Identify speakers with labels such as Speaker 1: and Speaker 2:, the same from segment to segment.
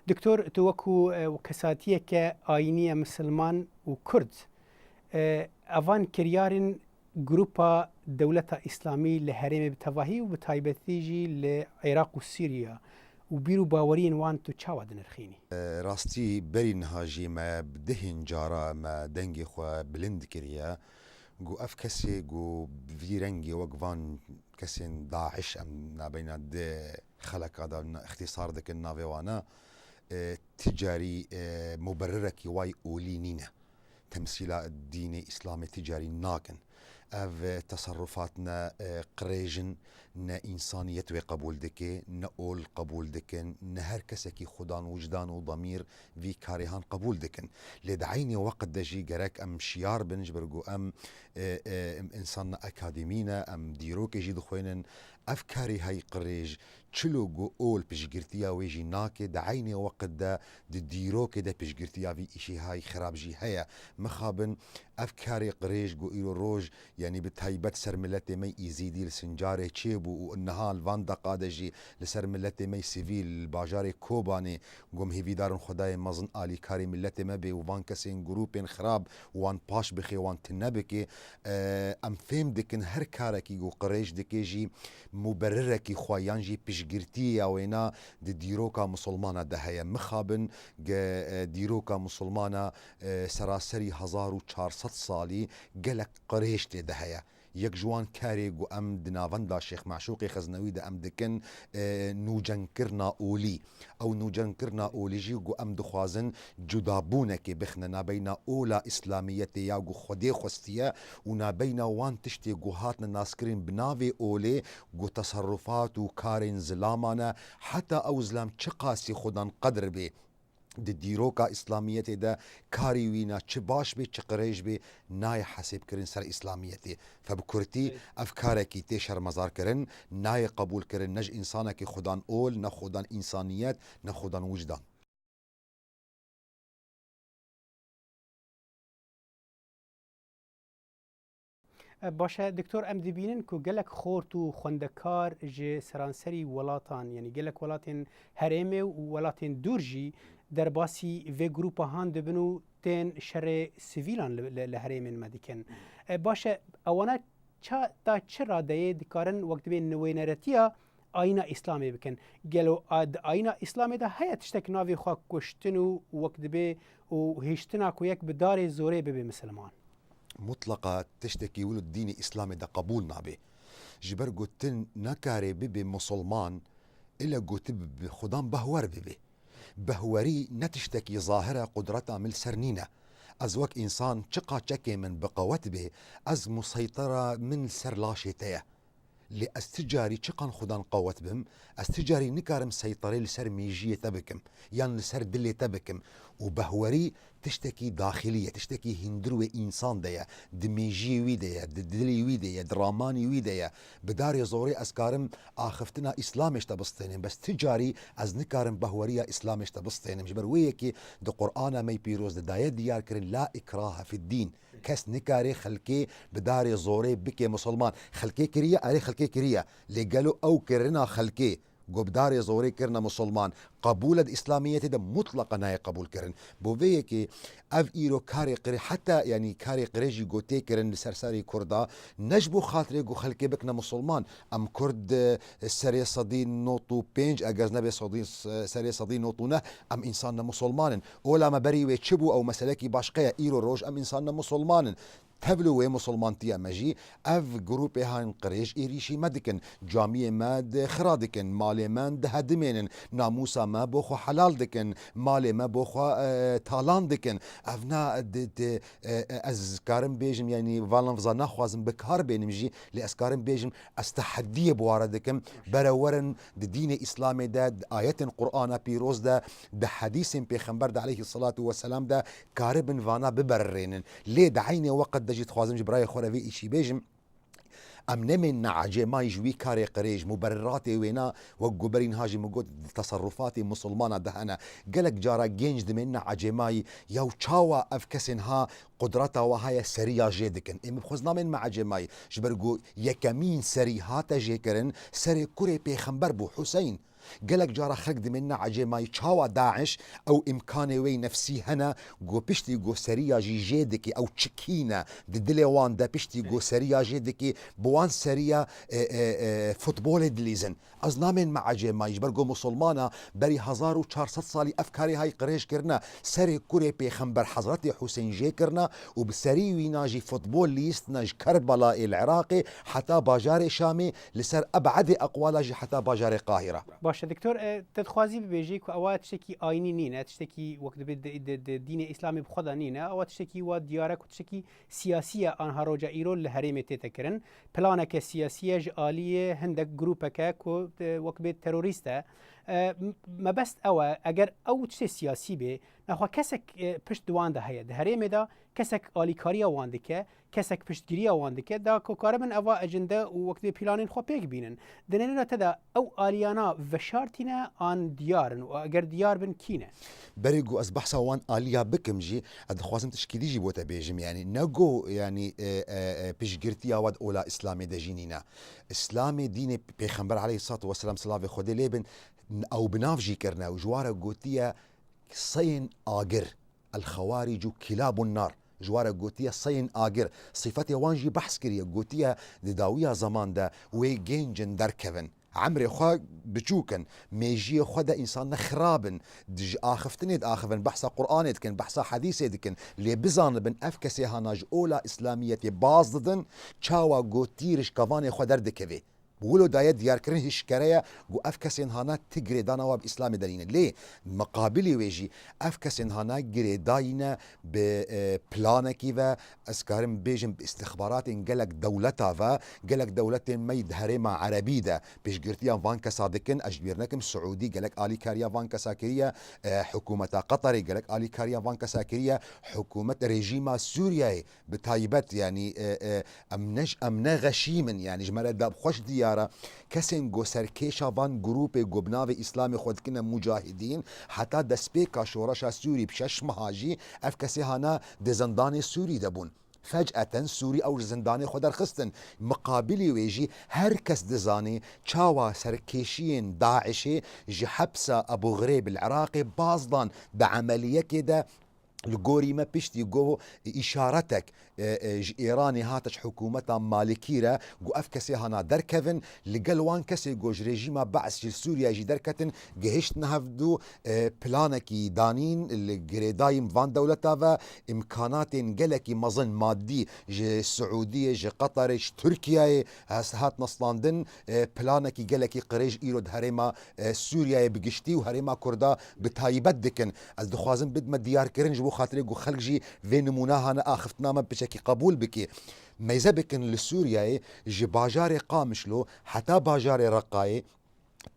Speaker 1: دكتور توكو وكساتية كآينية مسلمان وكرد أفان كريارن جروبا دولة إسلامي لهرم بتواهي وبتايبتيجي لعراق وسوريا وبيرو باورين وان تو تشاود نرخيني
Speaker 2: راستي برين هاجي ما بدهن جارا ما دنگي خو بلند كريا جو اف كسي جو فيرنجي وقفان كسين داعش ام نابينا دي خلق هذا اختصار دك النافيوانا تجاري مبررك واي اولينينا تمثيل الدين اسلامي تجاري ناكن اف تصرفاتنا قريجن نا انسانيت وقبول دكي نا اول قبول دكن نا هر كسكي خدان وجدان وضمير في كاريهان قبول دكن لدعيني وقت دجي جراك ام شيار بنجبرجو ام انسان اكاديمينا ام ديروك يجي دخوينن افكاري هاي قريج تشلو جو اول بشجرتيا ويجي ناكي دعيني وقت دا ديرو كده بشجرتيا في اشي هاي خراب جي هيا مخابن افكاري قريج جو ايرو روج يعني بتهيبت سر ملتي مي يزيدي لسنجاري تشيبو وانها الفاندا قادجي لسر ملتي مي سيفيل باجاري كوباني قوم هيفي دارن خداي مزن آلي كاري ملتي مبي وفان كسين جروبين خراب وان باش بخي وان تنبكي ام فهم دكن هر كاركي جو قريج دكيجي مبرركي خويانجي بشجرتي وينا دي ديروكا مسلمانة دهيا مخابن ديروكا مسلمانة سراسري 1400 صالي قلق قريش دهيا يك جوان كاري جو ام دنافندا شيخ معشوقي خزنوي دا ام دكن نوجنكرنا اولي او نوجنكرنا اولي جي جو ام دخوازن جدابونك بخنا بين اولا اسلاميتي يا جو خدي خستيا ونا بين وان تشتي جو هاتنا ناسكرين بنافي اولي جو تصرفات وكارين زلامانا حتى او زلام چقاسي خدان قدر بي دي ديروكا اسلاميتي دا كاري وينا چه باش بي چه قريش بي ناي حسب كرن سر اسلاميتي فبكرتي افكاركي تشر مزار كرن ناي قبول كرن نج انسانك خدان اول نخدان انسانيات نخدان وجدان
Speaker 1: باشا دكتور ام دبينن كو جلك خورتو خندكار جي سرانسري ولاتان يعني جلك ولاتن هرمي وولاتن دورجي درباسي في جروبا هان دبنو تين شر سيفيلان لهرمين مدكن باشا اوانا تا چرا داي دكارن وقت بين نوينرتيا آينا اسلامي بكن جلو اد آينا اسلامي دا هيا تشتك نافي خوا كشتنو وقت بي وهشتنا كو يك بدار زوري بي مسلمان
Speaker 2: مطلقة تشتكي ولد الدين الإسلامي دا قبولنا به جبر قلتن نكاري ببي مسلمان إلا قلت خدام بهور ببي بهوري نتشتكي ظاهرة قدرتها من سرنينة أزوك إنسان شقا شكي من بقوت به أز مسيطرة من سر لاشيتيه لأستجاري شقا خدان قوت بهم استجاري نكارم سيطري لسر ميجية تبكم يعني لسر دلي تبكم وبهوري تشتكي داخلية تشتكي هندروي إنسان ديا دميجي ويديا دلي ويديا دراماني ويديا بداري زوري أسكارم آخفتنا إسلامش تبسطينم بس تجاري أز نكارم بهورية إسلامش تبسطينم جبر ويكي دو قرآن مي بيروز داية ديار كرن لا إكراه في الدين كس نكاري خلكي بداري زوري بكي مسلمان خلكي كريا أري خلكي كريا لقالوا أو كرنا خلكي قبدار زوري كرنا مسلمان قبول الإسلامية ده مطلقا ناي قبول كرن بوفيكي اف ايرو كاري قري حتى يعني كاري قريجي قوتي كرن سرساري كردا نجبو خاطري قو خلقي بكنا مسلمان ام كرد سري صدين نوتو بينج اجاز نبي صدين سري صدين نوتونا ام انسان مسلمان اولا ما بري ويتشبو او مسلكي باشقيا ايرو روج ام انسان مسلمان تبلو مسلمان تيا مجي اف جروبي هاين قريش ايريشي مدكن جامية ماد خرادكن مالي مان دهدمين ناموسا ما بوخو حلال دكن مالي ما بوخو تالان دكن افنا از كارم بيجم يعني فالن فزانا خوازم بكار بينمجي لاسكارم بيجم استحديه بواردكم برورن دين اسلامي دا ايات قرآن بيروز دا حديث بيغمبر دا عليه الصلاة والسلام دا كاربن فانا ببررين ليه دعيني وقت دجيت خوازم جبراي خوراوي إشي بيجم ام نمن عجي ما يجوي كاري قريج مبرراتي وينا وقبرين هاجي مقود تصرفاتي مسلمانة دهنا قلق جارا جينج دمنا عجي ماي يو تشاوا افكسنها قدرتا وهاي سريا جيدكن ام بخوزنا من مع عجي ماي جبرقو يكمين سري هاتا جيكرن سري كوري بيخنبر بو حسين قالك جارة خلق دمنا عجي ما يتشاوى داعش أو إمكاني وي نفسي هنا جو بشتي جو سريا جي جيدكي أو تشكينا دلي وان دا بشتي جو سريا جيدكي بوان سريا فوتبول دليزن از نامن مع عجي ما يجبرقو مسلمانا بري 1400 سالي أفكاري هاي قريش كرنا سري كوري بيخنبر حضرتي حسين جي كرنا وبسري ويناجي فوتبول ليست ناج كربلاء العراقي حتى باجاري شامي لسر أبعد أقوالاجي حتى باجاري قاهرة.
Speaker 1: باشه دکتور تدخوازی ببیجی که اوات شکی آینی نینه تشتکی وقت بد دین اسلامی بخدا نینه اوات شکی و دیاره که تشکی سیاسیه آنها روجا ایرول لحریم تتکرن پلانه که سیاسیه جالیه هندک گروپه که وقت بد تروریسته ما بس او اگر او چه سیاسی به نخوا کسک پشت دوان ده هيا دهريمه دا کسک آلیکاریا واندکه کسک پشتگیری واندکه دا کو کاربن اوا اجنده و وقت پلانین خو پیک بینن دنینا تدا او آلیانا وشارتینا آن دیارن و اگر دیار بن کینه
Speaker 2: بريقو از بحثا وان آليا بكم جي اد خوازم تشكيلي جي بوتا بيجم يعني نقو يعني بيشجرتيا واد اولا اسلامي دجينينا اسلامي ديني بيخنبر عليه الصلاة والسلام صلافي خودي ليبن او بنافجي كرنا وجوارا قوتيا صين آقر الخوارج كلاب النار جوارا قوتيا صين آقر صفتي وانجي بحث كريا قوتيا داويا زمان دا وي جين دركفن عمري خوا بچوكن ميجي خدا انسان خرابن دج اخفتني اخفن بحثا قرآن كن بحثا حديث دكن لي بزان بن افكسي هاناج اولا اسلاميه بازدن چاوا گوتيرش كواني خدر دكوي بقولوا دايت ديار كرن هشكريا جو افكسين هانا تجري دانا واب اسلامي دارين ليه مقابلي ويجي افكسين هانا جري داينا ببلانكي و اسكارم بيجم باستخبارات قالك دولتها و قالك دولت ميد هريمة عربي ده بيش قرتيا فانكا صادقن اجبرناكم سعودي قالك الي كاريا فانكا ساكريا حكومة قطري قالك الي كاريا فانكا ساكريا حكومة ريجيما سوريا بتايبت يعني امنا غشيمن يعني جمال داب خوش ديار کسین گو سرکیشا وان گروپ گبناو اسلام خود کنه مجاهدین حتی دسپیکا شورشا سوری بشش مهاجی اف کسی هانا ده زندان سوری دبون فجأة سوري أو زنداني خدر خستن مقابلي ويجي هر كس دزاني چاوا سركيشين داعشي جي حبسة أبو غريب العراقي بازضان بعملية كده الجوري ما بيشتي جو إشارتك إيراني هاتش حكومتها مالكيرة جو أفكسي هنا دركفن لقلوان كسي جوج ريجيما بعث سوريا جي دركتن جهشت نهفدو بلانكي دانين الجريدايم فان دولتا إمكانات جلكي مظن مادي جي السعودية جي قطر جي تركيا هات نصلاندن بلانكي جلكي قريج إيرود هريما سوريا بقشتي وهريما كردا بتايبت دكن از دخوازن بد ما ديار كرنج بو خاطري جو خلق جي في نموناها أنا آخفتنا ما بشكي قبول بكي ميزة بكن للسوريا جي باجاري قامشلو حتى باجاري رقاي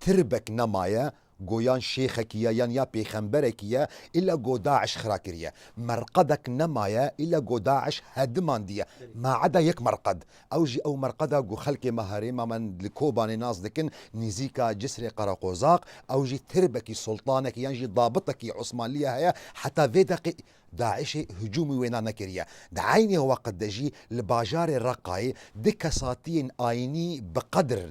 Speaker 2: تربك نمايا گویان شیخکیه یان یا پیغمبرکیه الا گو داعش خراکریه مرقدك نمايا الا گو داعش هدمان ديه ما عدا يك مرقد او مرقده گو خلق مهاريما من لكوباني ناس دكن نزيكا جسري قراقوزاق او جي تربكي سلطانك ينجي ضابطك عثمانية هيا حتى في دقيق داعش هجومي وينا نكريا دعيني هو قد دجي لباجار الرقاي دكساتين آيني بقدر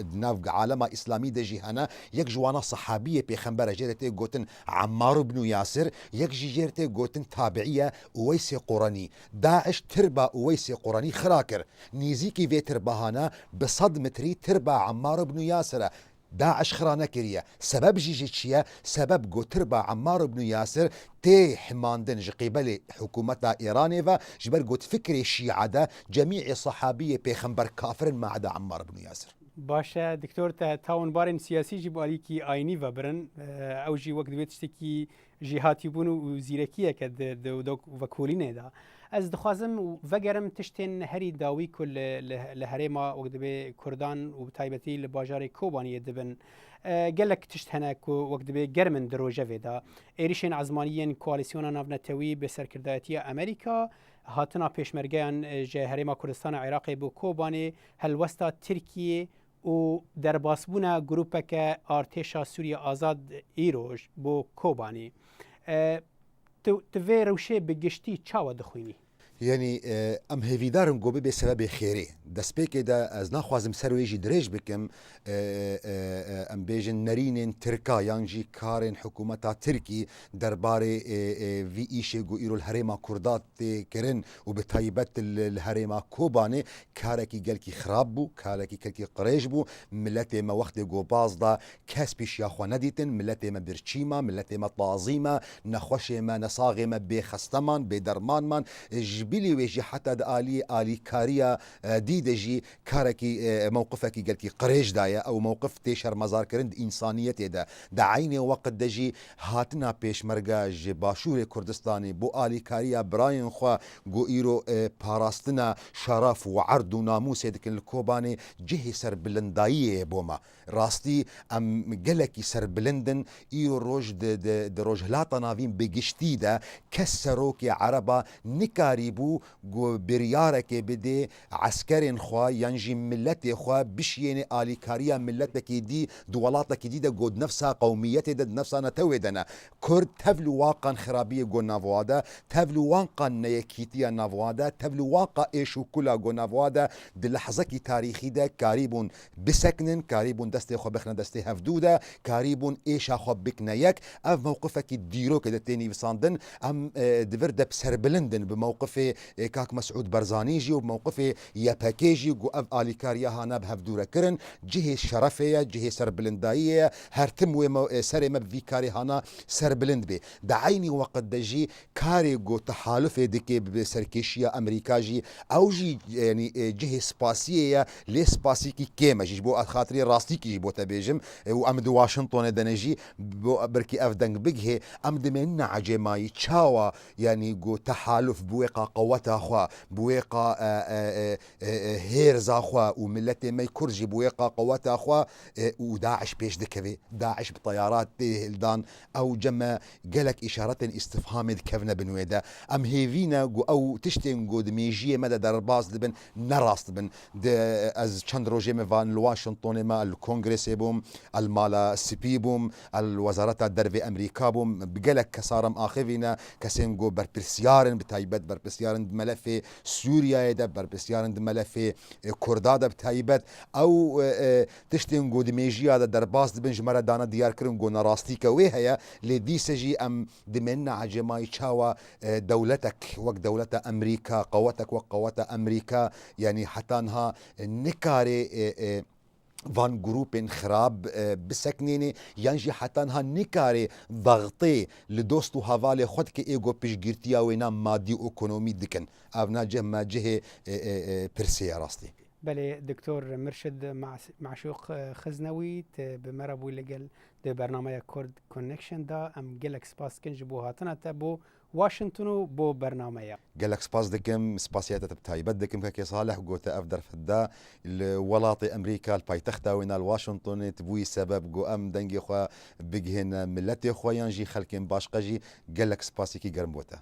Speaker 2: دناف عالم إسلامي دجي هنا يك جوانا صحابية بيخنبرة جيرتي قوتن عمار بن ياسر يك جيرتي قوتن تابعية ويسي قراني داعش تربا ويسي قراني خراكر نيزيكي في تربهانا بصدمتري تربا عمار بن ياسر داعش خرانه كريا سبب جيجيتشيا سبب جو تربا عمار بن ياسر تي حماندن قبل حكومتها إيرانيفا جبر قوت فكري الشيعة دا جميع صحابية بيخنبر كافر ما عدا عمار بن ياسر
Speaker 1: باشا دكتور تاون بارن سياسي جيبو عليكي آيني وبرن او جي وقت بيت تشتكي جهاتي بونو وزيركية كد دوك وكولينه دا از دخوازم وگرم تشتين هري داوي كل لهريما وقت بي كردان وبتايبتي لباجاري كوباني دبن قالك تشت هناك وقت بي جرمن دروجه دا ايريشين عزمانيين كواليسيونا نافنتوي بسركرداتية امريكا هاتنا پیشمرگیان هرما کردستان عراقی بو کوبانی هلوستا ترکیه و در باسبونا گروپک ارتشا سوریه آزاد ایروش بو کوبانی تو روشه بگشتی چاو دخوینی
Speaker 2: يعني ام هیویدارن گوبه به سبب خیره دست پیک دا از نخوازم سرویجی دریج بکم ام بیجن نرینن ترکا یانجی کارن حکومتا ترکی درباره وی ایشه گو ایرو الهرما کردات کرن و به طیبت الهرما کوبانه کارکی گلکی خراب بو کارکی گلکی قریج بو ملت ما وقت گو باز دا کس پیش یا خو ندیتن ملت ما برچیما ملت ما طازیما نخوش ما نصاغ ما بخستمان بدرمان من بيلي ويجي حتى آلي كاريا ديدجي كاركي موقفك قالكي قريش دايا أو موقف تيشر مزار كرند إنسانية دا عيني وقت دجي هاتنا بيش مرقاج باشور كردستاني بو آلي كاريا براين خوا قو إيرو باراستنا شرف وعرض وناموس يدكن الكوباني جهي سر بلنداية بوما راستي أم قالكي سر بلندن إيرو روج د روج هلاتا نافين بقشتي دا كسروكي عربا نكاري بو گو بریارک بده عسکرین خوا یانجی ملت خوا بشینه آلیکاریا ملت کی دی دولات کی دی ده گود نفسها قومیت ده نفسها نتویدنا کرد تبلو واقعا خرابی گو نواده تبلو واقعا نیکیتی نواده تبلو واقع ایشو کلا گو نواده ده لحظه کی تاریخی ده کاریبون بسکنن کاریبون دسته خوا بخنه دسته هفدوده کاریبون ایشا خوا بکنه یک اف موقفك دیرو که ده تینی وساندن ام دور ده بسربلندن بموقف كاك مسعود برزانيجي وبموقفه يا باكيجي وقف آليكاريا هانا بهفدورة كرن جهة شرفية جهة سربلندائية هرتم سري مبفي كاري هانا سربلند بي دعيني وقت دجي كاري جو تحالف دكي بسركيشيا أمريكاجي أو جي يعني جهة سباسية لي سباسيكي كيما جيبو خاطري راستيكي جيبو تبيجم وأمد واشنطن دنجي بركي أفدنج بجه أمد من عجماي تشاوا يعني جو تحالف بويقا قوتا خوا بويقا هيرزا خوا وملت ما يكرجي بويقا قوتا خوا وداعش بيش دكبي داعش بطيارات هلدان او جما قالك اشارات استفهام كفنا بنويدا ام هيفينا او تشتين جود ميجيه مدى درباز دبن نراست بن از چند روجه مفان الواشنطن ما الكونغرس بوم المالا سبي بوم الوزارات الدربي امريكا بوم بقالك كسارم اخذنا كسنجو بربسيارن بتايبت بربسيارن ملف سوريا ده بربسيارن ملف كرداده بتايبت او تشتين جود ميجيه ده درباز دبن جمره دانا ديار كرن جو نراستي كوي هي لدي سجي ام دمنا عجماي تشاوا دولتك وق دولة امريكا قوتك وقوة امريكا يعني حتى انها نكاري فان جروب خراب بسكنيني ينجي حتى انها نكاري ضغطي لدوستو هافالي خود كي ايغو بيشجيرتيا وينا مادي ايكونومي دكن افنا جه ما جه برسي راستي
Speaker 1: بله دكتور مرشد معشوق خزنوي بمربو لقل ده برنامج كورد كونكشن دا ام جلك سباس كنج بو هاتنا تبو واشنطن بو برنامج
Speaker 2: قالك سباس دكم سباسيات تبتايبت دكم كي صالح قوت افدر فدا الولاطي امريكا البايتختا وين الواشنطن تبوي سبب قو ام دنجي خو بجهن ملتي خو ينجي خلكين باشقجي قالك سباسي كي قرموتا